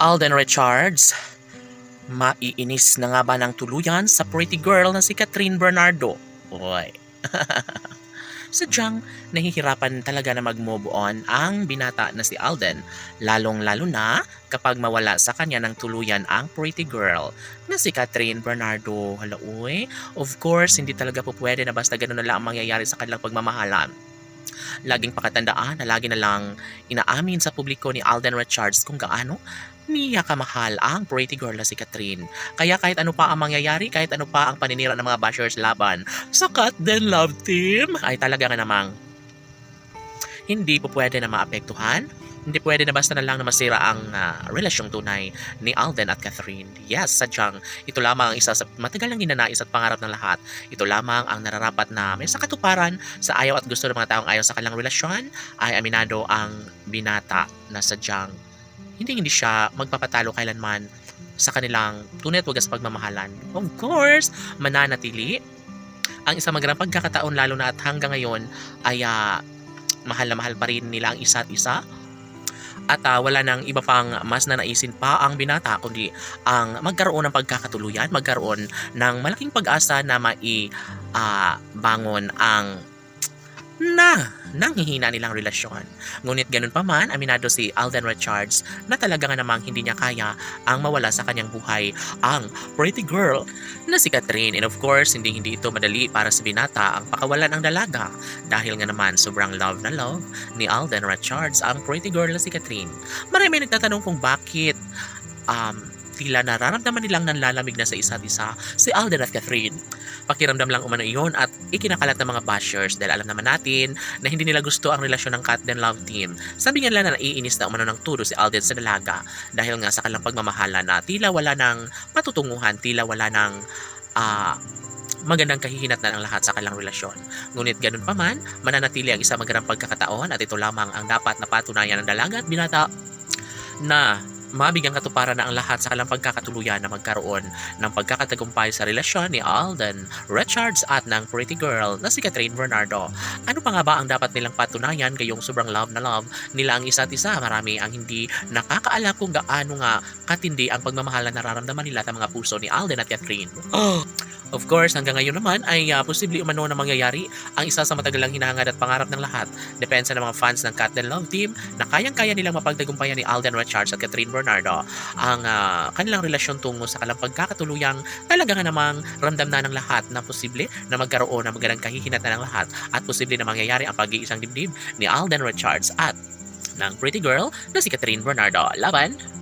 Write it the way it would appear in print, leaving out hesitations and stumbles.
Alden Richards, maiinis na nga ba ng tuluyan sa pretty girl na si Catherine Bernardo? Uy. Sadyang nahihirapan talaga na mag-move on ang binata na si Alden, lalong-lalo na kapag mawala sa kanya ng tuluyan ang pretty girl na si Catherine Bernardo. Hala, uy. Of course, hindi talaga po pwede na basta ganun na lang ang mangyayari sa kanilang pagmamahalan. Laging pakatandaan na lagi na lang inaamin sa publiko ni Alden Richards kung gaano niya kamahal ang pretty girl na si Catherine. Kaya kahit ano pa ang mangyayari, kahit ano pa ang paninira ng mga bashers laban sa Cat Den Love Team, ay talaga nga namang hindi po pwede na maapektuhan. Hindi pwede na basta na lang na masira ang relasyong tunay ni Alden at Catherine. Yes, sadyang ito lamang ang isa sa matagal nang ninanais at pangarap ng lahat. Ito lamang ang nararapat na may sa katuparan sa ayaw at gusto ng mga taong ayaw sa kanilang relasyon ay aminado ang binata na sadyang hindi siya magpapatalo kailanman sa kanilang tunay at wagas pagmamahalan. Of course, mananatili ang isang magandang pagkakataon lalo na at hanggang ngayon ay mahal na mahal pa rin nila ang isa't isa. At wala nang iba pang mas nanaisin pa ang binata kundi ang magkaroon ng pagkakatuluyan, magkaroon ng malaking pag-asa na bangon ang nanghihina nilang relasyon. Ngunit ganun pa man, aminado si Alden Richards na talaga nga namang hindi niya kaya ang mawala sa kanyang buhay ang pretty girl na si Catherine. And of course, hindi ito madali para sa binata ang pakawalan ng dalaga dahil nga naman sobrang love na love ni Alden Richards ang pretty girl na si Catherine. Marami nagtatanong kung bakit tila nararamdaman nilang nanlalamig na sa isa't isa si Alden at Catherine. Pakiramdam lang umano iyon at ikinakalat ng mga bashers dahil alam naman natin na hindi nila gusto ang relasyon ng Cat Den Love Team. Sabi nga nila na naiinis na umano ng todo si Alden sa dalaga dahil nga sa kanilang pagmamahala na tila wala ng patutunguhan, tila wala ng magandang kahihinatnan ang lahat sa kanilang relasyon. Ngunit ganun pa man, mananatili ang isang magandang pagkakataon at ito lamang ang dapat na patunayan ng dalaga at binata na mabigyang katuparan na ang lahat sa kanilang pagkakatuluyan na magkaroon ng pagkakatagumpay sa relasyon ni Alden Richards at ng pretty girl na si Catherine Bernardo. Ano pa nga ba ang dapat nilang patunayan gayong sobrang love na love nila ang isa't isa? Marami ang hindi nakakaalam kung gaano nga katindi ang pagmamahal na nararamdaman nila sa mga puso ni Alden at Catherine. Of course, hanggang ngayon naman ay posible umano na mangyayari ang isa sa matagal lang hinahangad at pangarap ng lahat. Depensa ng mga fans ng Cat Den Love Team na kayang-kaya nilang mapagtagumpayan ni Alden Richards at Catherine Bernardo ang kanilang relasyon tungo sa kanilang pagkakatuluyang talaga nga namang ramdam na ng lahat na posible na magkaroon ng magandang kahihinatnan ng lahat at posible na mangyayari ang pag-iisang dibdib ni Alden Richards at ng pretty girl na si Catherine Bernardo. Laban!